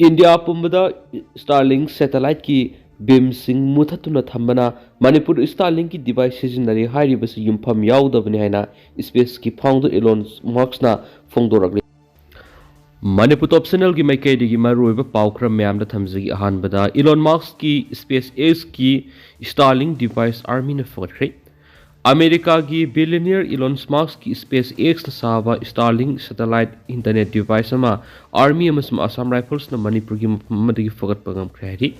India pumbada Starlink satellite ki beam sing muthatuna thambana Manipur Starlink ki device sizinari hairibasi yumpham yaudabani haina space ki founder Elon Musk na phongdorakli Manipur optional ki maikaidigi maruiba paukra mayamda thamjagi ahanbada Elon Musk ki SpaceX ki Starlink device army na fogatkre America ki billionaire Elon Musk ki SpaceX na saba Starlink satellite internet device ama army amasum Assam Rifles na Manipur ki madagi fogat pagam kredi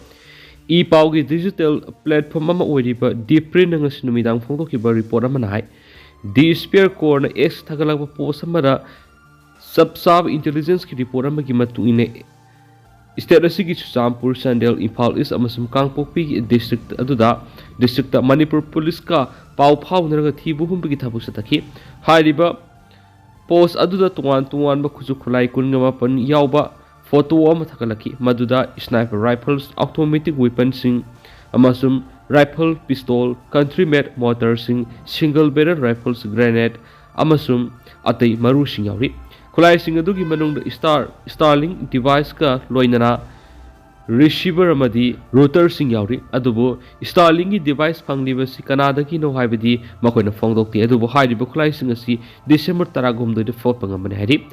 e pau ki digital platform ama oiriba Biren ngasinumidang phongdoki ba report ama nai the spare core na X thagalak post amara sub intelligence ki report ama ki matungine state asigi Chusampur Sandel Imphal East amasum Kangpokpi district aduda district Manipur police ka pau phau naraga thibu humbi ki thabuk sataki hairiba post aduda tuan ba khuju khulai kunngama pan yauba photo ama thakalaki maduda sniper rifles automatic weapons sing amasum rifle pistol country made mortar sing single barrel rifles grenade amasum atai maru sing yauri khulai sing adugi manungda Starlink device ka loinana receiver amadi router sing yauri adubo Starlink device phangli si Canada ki no haibadi makoina phongdokti adubo hairiba khulai sing asi December 13 de fort pangamane hari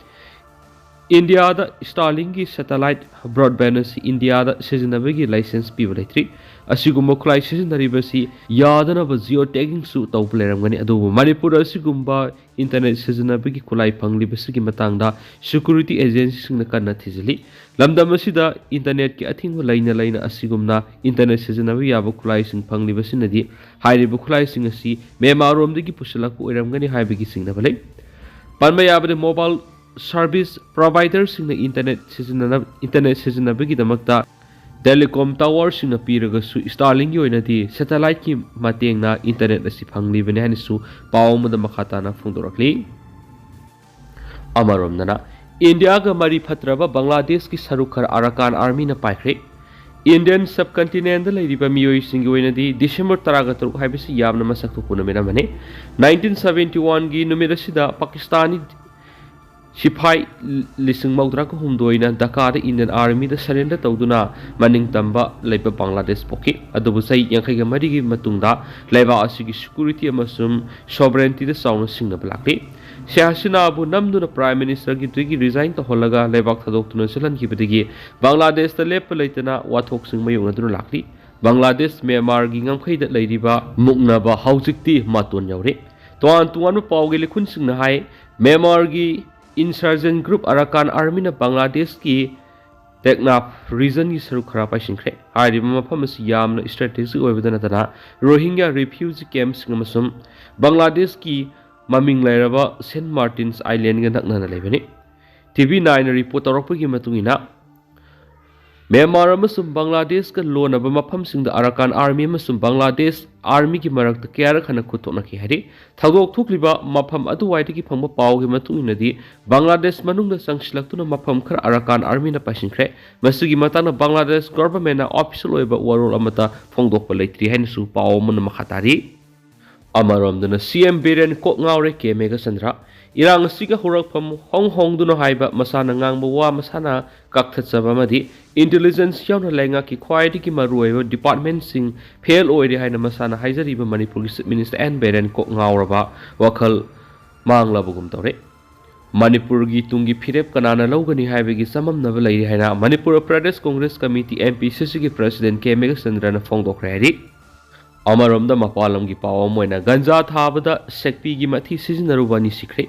India da Starlink ki satellite broadband si India da sizinabagi license piba leitri asigumba khulai sizinariba si yadana ba geo tagging su tawpleramgani adubo Manipur asigumba internet sizinabagi khulai phangli basigi matangda security agency singna kanna thijili lamdam asida internet ki athingwa laina asigumna internet sizinabi yaba khulai sing phangli basinadi hairiba khulai sing asi memarom degi pusalak oiramgani haibigi singna bale panma yaba de mobile service providers sing internet sizinabagi damakta telecom tower sing piraga su Starlink ki oinadi satellite ki matengna internet asi phangli bani hani su pawmada makhata na phungdorakli amaromnana India ga mari phatraba Bangladesh ki sarukar Arakan army na paikre Indian subcontinent da lairiba miyoi singi oinadi December 13 haibisi yamna masaktu kunamena mane 1971 gi numera sida Pakistani Sipai lising maudra ko humdoina Dhaka da Indian Army da surrender tawduna maning tamba laiba Bangladesh poki adubu sai yankhai ga mari gi matungda laiba asigi security amasum sovereignty da sauna singna blakli Shahsina abu namduna prime minister gi tuigi resign to holaga laibak thadoktuna selan ki bedigi Bangladesh da lep laitana wathok sing mayung aduna lakli Bangladesh Myanmar gi ngamkhai da lairiba mukna ba haujikti maton yaure tuan pawge likhun singna hai Myanmar gi insurgent group Arakan army na Bangladesh ki Teknaf region ki saru khara pa singkhre hari mafam si yamna strategic oibadana tana Rohingya refugee camps ngamasum Bangladesh ki maming lairaba St Martin's Island ga nakna na lebani TV9 report tawrakpagi matungina Myanmar amasum Bangladesh ka lonaba mafam singda Arakan army amasum Bangladesh army ki marakta kayara khana khutona ki hari thagok thukliba mafam adu waitiki phangba pawge matungina Bangladesh manungda sangsilaktuna mafam khar Arakan army na pasingkhre masigi matana Bangladesh government na official oiba warol amata phongdokpa leitri hain su pawmana makhatari amaromdana CM Biren ko ngaore ke mega sandra irang siga horakpham hong duna haiba masana ngangba wa masana kakthatsaba madi intelligence yauna lenga ki khwaidi ki maruiba department sing fail oiri haina masana haijariba Manipur minister N Biren ko ngauraba wakhal manglabugum tawre Manipur gi tungi phirep kanana logani haibegi samamnaba lairi haina Manipur Pradesh Congress Committee MPCC ki president ke mega sandra na phongdokre hari Amaramda mapalam gi pawa moina ganja thabada sekpi gi mathi sizinarubani sikre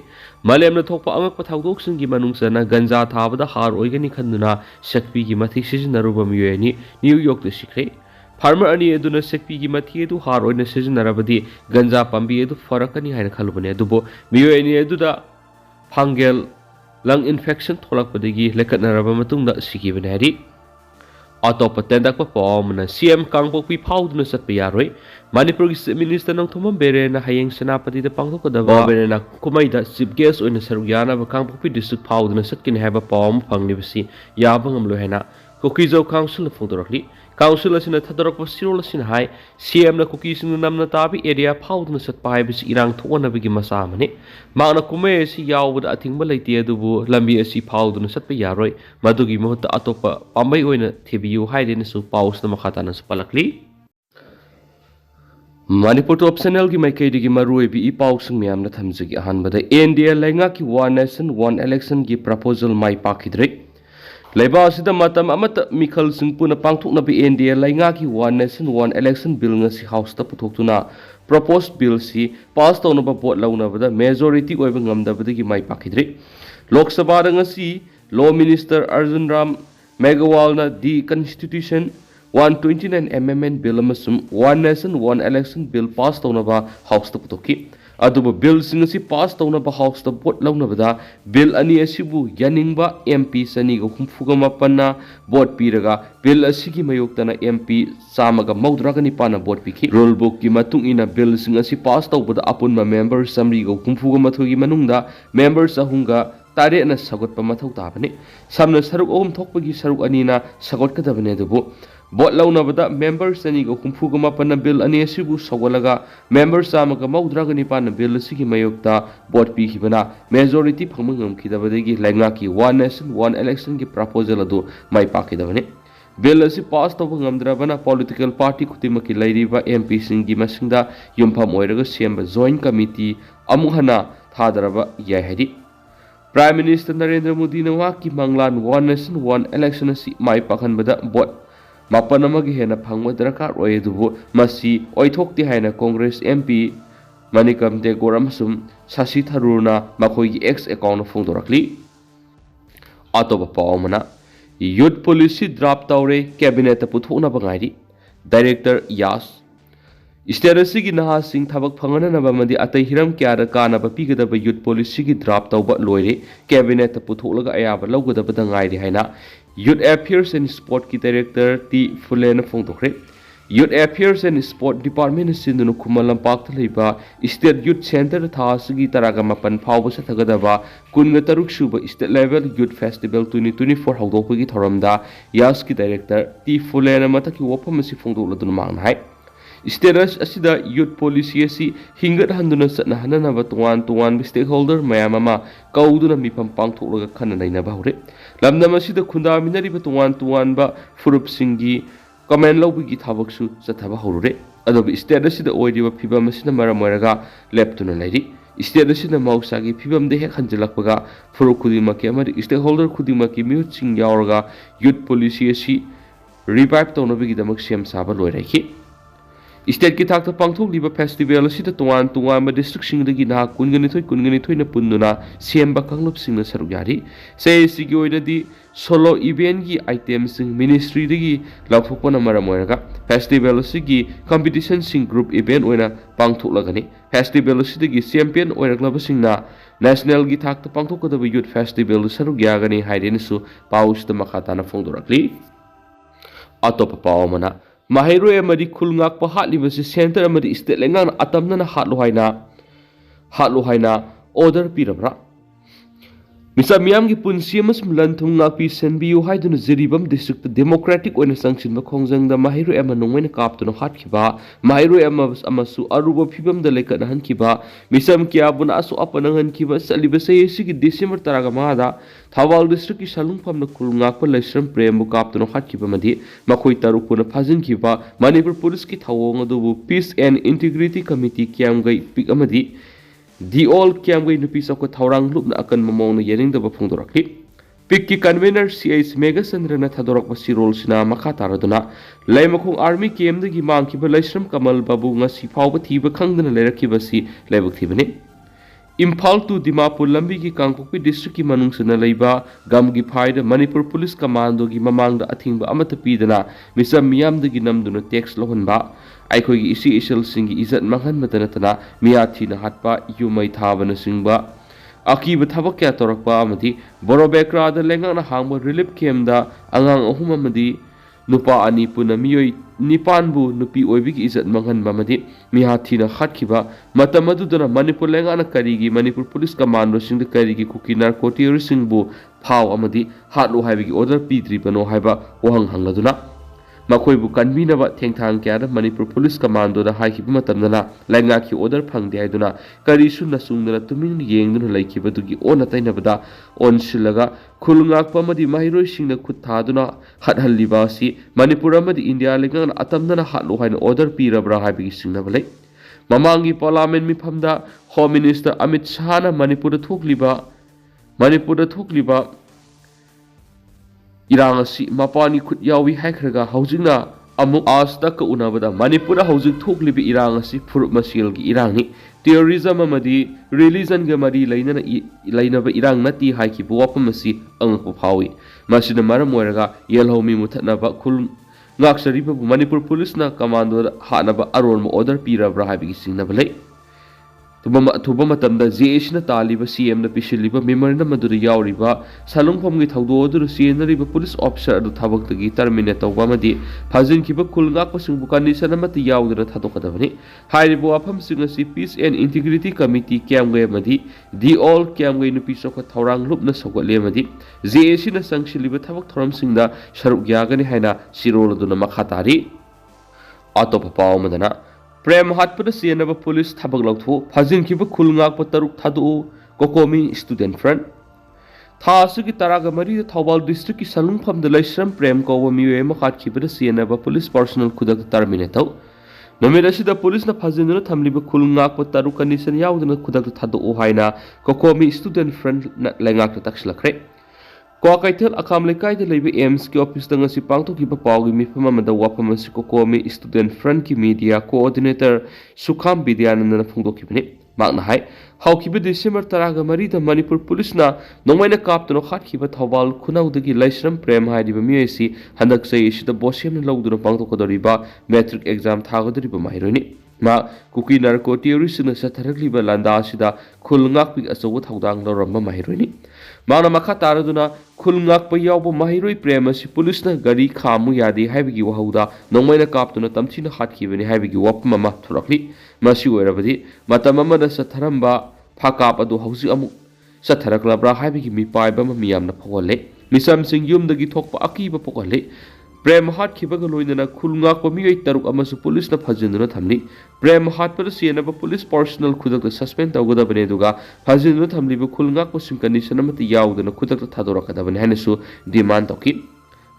malemna thokpa angakpa thawdok sing gi manungsana ganja thabada har oigani khanduna sekpi gi mathi sizinaruba miyeni New York de sikre farmer ani eduna sekpi gi mathi edu har oina sizinarabadi ganja pambi edu farakani haina khalubani adubo miyeni eduda fungal lung infection tholakpadagi lekatnaraba matungda sikibani hari Atop tendak pa pawmana CM Kangpokpi phawduna satpa yaroi Manipur gi minister nang thomam Biren na hayeng senapati da pangthokadaba Biren na kumaida chief guest oina sarugyana ba Kangpokpi district phawduna satkin haba pawm phanglibasi yabangam lohena Kuki Zau Council Fondorakli, Council as in a Tadorok Sirolas in high, CM the cookies in the Namnatabi area, Powdness at Pibes Irang to one of Gimasamani, Mana Kume si yaw with a Timbalati Dubu, Lambi si Powdness at Payaroi, Madugi Mota Atopa, Pamayoina, TBU hiding so paus the Makatanas Palakli. Manipur to optional ki mai kai digi marui bi pausung miam na thamjigi ahan bada India lenga ki one nation one election ki proposal mai pakidre Leba asida matam amata Mikhal Singh puna pangthuk na bi India lenga ki one nation one election bill nga si house ta puthok tuna proposed bill si pass taw na ba vote launa bada majority oiba ngamda bada ki mai pakidre Lok Sabha nga si law minister Arjun Ram Meghwal na the constitution 129 amendment bill amasum one nation one election bill pass taw na ba house ta puthokki adubu bill sing si pass taw na ba house ta vote launa bada bill ani asibu yaningba MP sani go khumfuga mapanna vote piraga bill asigi mayokta na MP samaga maudraga ni pana vote pikhi rule book ki matung ina bill sing si pass taw bada apunma member samri go khumfuga mathugi manungda members ahunga tare na sagot pa mathau tabani samna saruk om thokpagi saruk ani na sagot kadabane dubu Bot launa bada members ani go kumfu gama pana bill ani asibu sawalaga members samaga maudraga ni pana bill asigi mayokta bot pi khibana majority phangmangam khidabadegi lenga ki one nation one election ki proposal adu mai pakidabane bill asi pass to ngamdrabana political party kutimaki lairiba MP singi masingda yumpham oiraga semba joint committee amuhana thadaraba yai hadi Prime Minister Narendra Modi na wa ki manglan one nation one election asi mai pakhan bada bot Mapanamagi hena phangma darakar oye dubu masi oithokti haina Congress MP Manikam de Goramsum Shashi Tharurna makhoi ex account phongdorakli atoba pawmana youth policy drop tawre cabinet puthona bangairi director Yas Isterasi gi naha sing thabak phangana na bamadi atai hiram kyara kana ba pigada ba youth policy gi drop tawba loire cabinet putholaga ayaba lawgada ba dangairi haina Youth Affairs and Sport ki director T Fulena Fongdokre Youth Affairs and Sport Department sindunu Kumalam Park leiba State Youth Center thasigi taraga mapan phawba sathagadaba kunga taruk suba state level youth festival 2024 hawdokgi thoramda Yas ki director T Fulena mataki wapham si fongdokladuna mangna hai Status asida youth policy asi hingat handuna satna hanana ba tuan stakeholder mayamama kauduna mipam pangthokloga khana naina bahore lamdam asida khunda minari ba tuan ba furup singi comment lobigi thabaksu sathaba horure adob status asida oidiba phibam asina maramoiraga leptuna lairi status asida mausagi phibam de hek hanjalakpaga furup khudimaki amari stakeholder khudimaki miut sing yauraga youth policy asi revive tonobigi damak sem saba loiraiki State ki thak ta pangthok liba festival asida tuan ma district sing dagi na kungani thoi na punnuna semba kanglup sing na saruk yari sei sigi oida di solo event gi item sing ministry dagi laukthokpa na maramoiraga festival asigi competition sing group event oina pangthok lagani festival asidagi champion oiraklaba sing na national gi thak ta pangthok kadaba youth festival saruk yagani haiden su paus ta makata na phongdorakli atopa pawmana Mahiro amadi khulngak pa hatlibasi center amadi state lengang atamna na hatlo haina order pirabra Misa miyam gi punsi mas mlanthung ngakpi senbiu haiduna ziribam district democratic oina sangsin ba khongjang da Mahiro ama nongwena kaptuna hatkiba Mahiro ama amasu aruba phibam da lekana hankiba misam kya buna asu apanang hankiba salibase sigi December taraga mada Thawal district ki salungpham na khulngak pa laisram prem bu kaptuna hatkiba madi makhoi tarukuna phajin kiba Manipur police ki thawong adu peace and integrity committee kyam gai pik amadi The all kiam gai nupi sa ko thaurang lup na akan mamong na yening da ba phongdorakli pik ki convener CIS Mega Sandra na thadorak ba si role sina makha taraduna laimakhong army kem da gi mang ki ba laisram kamal babu nga si phaw ba thi ba khangdana lerakhi ba si laibak thibani Imphal to Dimapur lambi ki Kangpokpi district ki manung sina leiba gam gi phaida Manipur police commando gi mamang da athing ba amata pidana misam miyam da gi namduna tax lohon ba Aiko gi isi isel singi izat manghan matanatana miyathi na hatpa yumai thabana singba aki ba thabak kya torakpa amadi borobekra da lengang na hangba relief camp da angang ahum amadi nupa ani puna miyoi nipanbu nupi oibigi izat manghanba madi mihathina khatkiba matam adudana Manipur lengana karigi Manipur Police Commando singda karigi Kuki narcotic singbu phaw amadi hatlo haibigi order pidribano haiba wahang hangladuna makoibu kanbinaba thengthang kyada Manipur Police Commando da haikiba matamdana laingaki order phangde haiduna karisu nasungdana tuming yengduna laikiba dugi ona tainabada onsilaga khulngakpa amadi mahiroi singna khuthaduna hathalliba si Manipur amadi India lengana atamdana hatlo haina order pirabra haibigi singnaba lai mamangi parliament mifamda Home Minister Amit Shah na Manipur thukliba irang asi mapani khut yawi haikhraga haujingna amuk asta ka unabada Manipur haujing thuklibi irang asi furup masil gi irang ni terrorism amadi religion ga mari lainaba irang nati haiki buwapam asi angko phawi masina maram moiraga yelhomi muthanaba khul ngaksari bu Manipur Police na commando hanaba aron mo order pirabra habi singnaba lei tuba matamda JS na taliba CM na pisiliba memory madura yauriba salungpham gi thawdo dur CNriba police officer adu thabak tagi terminate tawba madi phajin kiba kulngak pasing bukani sanamati yaudra thadokadabani hairibo afam singasi peace and integrity committee kyamge madi the all kyamge nupi sokha thorang lupna sokotle madi JS na sangshiliba thabak thoram singda sharuk yagani haina sirol duna makhatari atop paw madana Prem hatpada siyanaba police thabak lauthu phajin kiba khulngak pataruk thadu kokomi student front thasu ki taraga mari Thawbal district ki salungpham da laisram prem ko miwe ma khat khibada siyanaba police personnel khudak terminate tau namira sida police na phajinna thamliba khulngak pataruk condition yaudna khudak thadu haina kokomi student front lengak takslakre ko kaitel akam lekai de lebe AIMS ki office dang si pangto ki papaw gi mifama mada wapham si kokomi student front ki media coordinator Sukham Bidyananda na phungdo ki bani magna hai how ki be December taraga mari da Manipur police na nongmaina kaptno khat ki ba Thawbal khunau dagi laisram prem hai di ba miesi handak sei si da bosem na lawdu pangto ko doriba metric exam thagodri ba maironi ma Kuki narcotic sina satharakli ba landa sida khulngak pi asaw thawdang loramba maironi Mana makha taraduna khulngak pa yawbo mahiroi prema si police na gari khamu yadi haibigi wahauda nongmaina kaptuna tamchina hatkibani haibigi wapma ma thurakli masi oirabadi matamama da satharamba phakap adu hausi amu satharaklabra haibigi mi paiba ma miyamna phogole misam sing yumdagi thokpa akiba phogole Prem hat khibaga loinana khulngak pa miyoi taruk amasu police na phajinduna thamni Prem hat pa siyanaba police personnel khudak da suspend tawgada bane duga phajinduna thamli bu khulngak pa sim condition amati yaudana khudak da thadorakada bane hanesu demand toki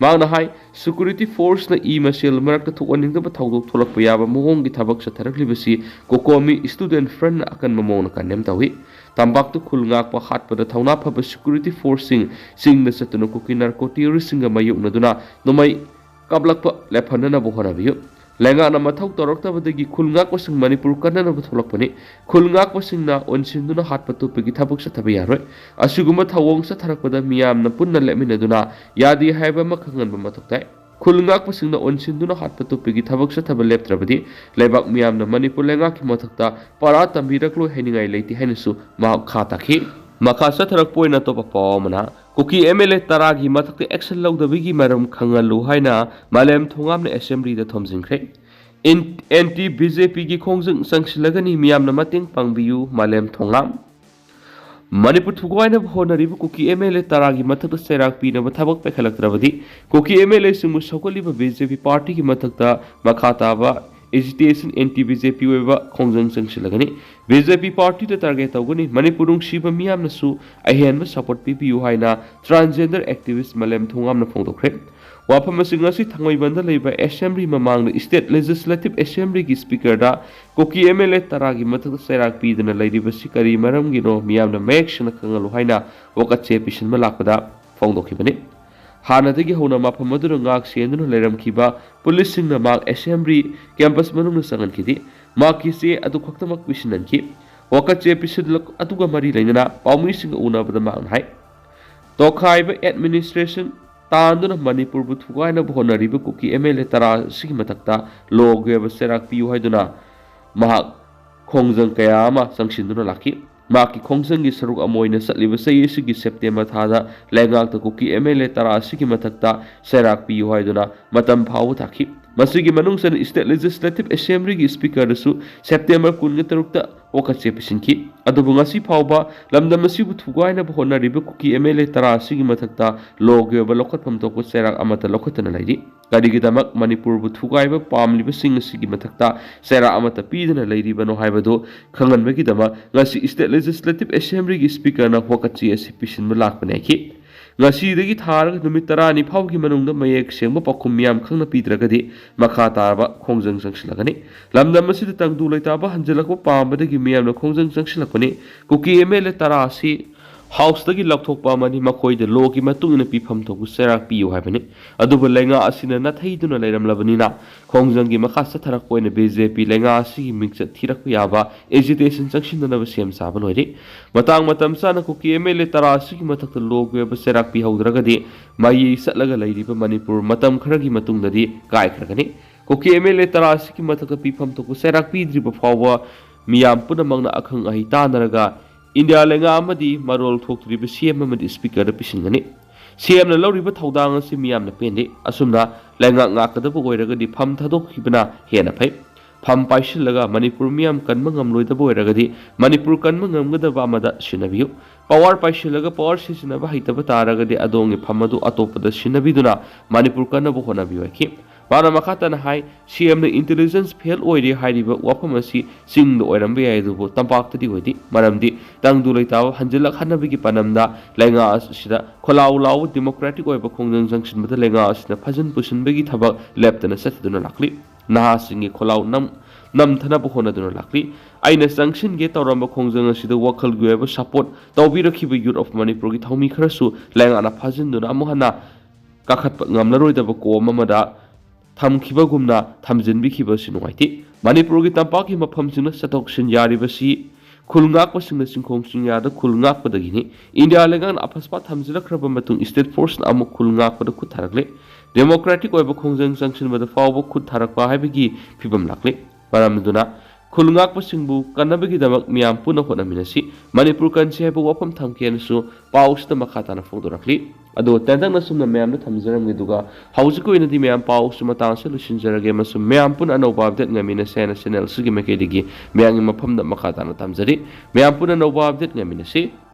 magna hai security force na masel marak ta thuaning da thawdok tholak pa yaba mohong gi thabak sa tharakli basi kokomi student friend akan mamong na kanem tawi tambak tu khulngak pa hat pa da thawna pha security force sing na satuna Kuki narcotic singa mayuk na duna nomai kablak pa lephana na bohana biyo lenga na mathau torokta badagi khulngak pasing Manipur kana na tholak pani khulngak pasing na onsinduna hat pa tu pegi thabuk sa thabi yaroi asuguma thawong sa tharak pada miyam na punna lemina duna yadi haiba makhangan ba mathoktai khulngak pasing na onsinduna hat pa tu pegi thabuk sa thaba leptrabadi lebak miyam na Manipur lenga ki mathakta para tambiraklo heningai leiti hainisu ma khata khi makha sa tharak poina to pa pawmana Kuki MLA taragi mathakte action lawdabigi maram khangalu haina malem thongam na assembly da thomjingkhre anti BJP gi khongjing sangsilagani miyamna mating pangbiyu malem thongam Manipur thugoina honaribu Kuki MLA taragi mathakta serak pina bathabak pekhalaktrabadi Kuki MLA simu sokoliba BJP party gi mathakta makhata ba agitation anti BJP weba khongjang sangsilagani BJP party da target tawgani Manipurung shiba miyam nasu ahenba support PPU haina transgender activist malem thongam na phongdokre wapham singasi thangoi banda leiba assembly mamang na state legislative assembly gi speaker da Kuki MLA taragi mathak serak pi dana leidiba sikari maram gi no miyam na maction kangalu haina wakache pishin malakpada phongdokhibani hanadagi hona mafam aduna ngak senduna leram khiba police sing na mak assembly campus manung na sangan khidi maki se adu khaktamak pishinan ki wakache pisidlak atuga mari leinana paumi sing una bada mak hai to khaiba administration tanduna Manipur bu thugaina bhonari bu Kuki MLA tara sigi matakta logwe ba serak piu haiduna mahak khongjang kaya ma sangsinduna laki माकी खोंगजंगी सरुक अमोइना सतलिबा चही असिगी September थादा लेंगाकता cookie MLA तरा असिगी मथक्ता सेराक PU हाइदुना मतम फाउ थाखि मसिगी मनुंगसन state legislative assembly की speaker दसु September 23 वकचे पिसिनखि अदुबु ngasi फाउबा लमदम मसिबु थुगाइना होनरिबा cookie MLA तरा असिगी मथक्ता लोगेबा लोखतफम तोको सेराक अमता लोखतना लाइदि करिगिदमक मणिपुर बु थुगाइबा पामलिबा सिंग असिगी मथक्ता सेराक अमता पीदना लैरिबनो हाइबदो खंगनबगिदमा ngasi state legislative assembly की speaker ना वकचे असि पिसिनबा लाकपनेखि ngasi thar numit tarani phawgi manungda mayek sengba pakhum miyam khangna pidragadi makha tarba khongjang jangsilagani lamdam masida tangdu laitaba hanjalakwa pambadagi miyamna khongjang jangsilakani kuki MLA tarasi house तगी लौथोकपा मनी मखोइद लो की मतुंगना पिफम थोकु सेराक पियु हाइबनी अदुबु लेंगा असिना नथैदुना लैरमलबनिना खोंगजंगी मखा सथरक कोइना बीजेपी लेंगा असिगी मिक्स थिरक याबा एजिटेशन जंक्शनदनब सेम साबा लोइरि मतंग मतम साना कुकी MLA तरा असिगी मथक लोगवेब सेराक पिहौद्रगदी माई सतलगा लैरिबा मणिपुर मतम खरगी मतुंगददी कायखरगनी कुकी MLA तरा असिगी मथक पिफम थोकु सेराक पिद्रिबा फावबा मियाम पुनमंगना अखंग अहि तानरगा इंडिया लेंगा अमदी मरोल थोक्तरिबा CM अमदी स्पीकर द पिसिंगनी CM न लौरिबा थौदांग असि मियामना पेंदे असुमना लेंगा ngaकदबु ओइरगदि फम थादोखिबना हेना फै फम पाइसिलगा मणिपुर मियाम कन्म ngamloidaba ओइरगदि मणिपुर कन्म ngamगदबा अमदा सिनबियु पावर पाइसिलगा पावर सिसिनबा हैतबा तारगदि अदोंगे फमदु अतोपदा सिनबिदुना मणिपुर कन्नबु होनाबियखि माना मखातन हाई CM न इंटेलिजेंस फेल ओइरि हाइरिबा वाफम असि सिंगद ओइरमबे याइदुबु तंपाक्तदि होइदि मरमदि तंगदु लैताब हंजिलक हनबिगी पनमदा लेंगा असिदा खोलाउ लाउ डेमोक्रेटिक ओइबा खोंजंग जंक्शनबदा लेंगा असिना फजन पुसनबगी थबक लेप्तना सतदुना लाक्लि नहासिंगी खोलाउ नमथनबु होनदुना लाक्लि आइना जंक्शनगे तौरंबा खोंजंग असिदा वखल गुएबा सपोर्ट तौबिरखिबा यूथ ऑफ मणिपुर की थौमी खरसु लेंगाना फजनदुना अमुहना काखत ngamlaroidaba कोममदा थमखिबगुमना थमजिनबिखिबसि नुवाइति मणिपुर की तंपाकी मफमसिंगना सतोक्सिन यारिबसि खुलंगाकपसिंगना सिंखोंसिंगादा खुलंगाकपदगिनि इंडिया लेंगान अफसपा थमजिलखरबा मतुंग स्टेट फोर्स ना अमु खुलंगाकपदा खुथारगले डेमोक्रेटिक ओइबा खोंजंग जंक्शनबदा फावबा खुथारकपा हाइबगी फिबम लाक्ले मरमदुना खुलंगाकपसिंगबु कन्नबगिदमक मियाम पुना होनमिनसि मणिपुर कनसे हाइबा वाफम थमकेनसु पाउसदा मखाताना फोदोरकली अदो तंदंग नसुमना मैम थमजरमगे दुगा हौजिक ओइनदि मैम पाउस मतांसे लुसिनजरगे मसु मैम पुन अनौबा अपडेट ngамina सेना चैनल सुगी मकेदिगी मैंग मफमदा मखाताना तमजरी मैम पुन अनौबा अपडेट ngамina से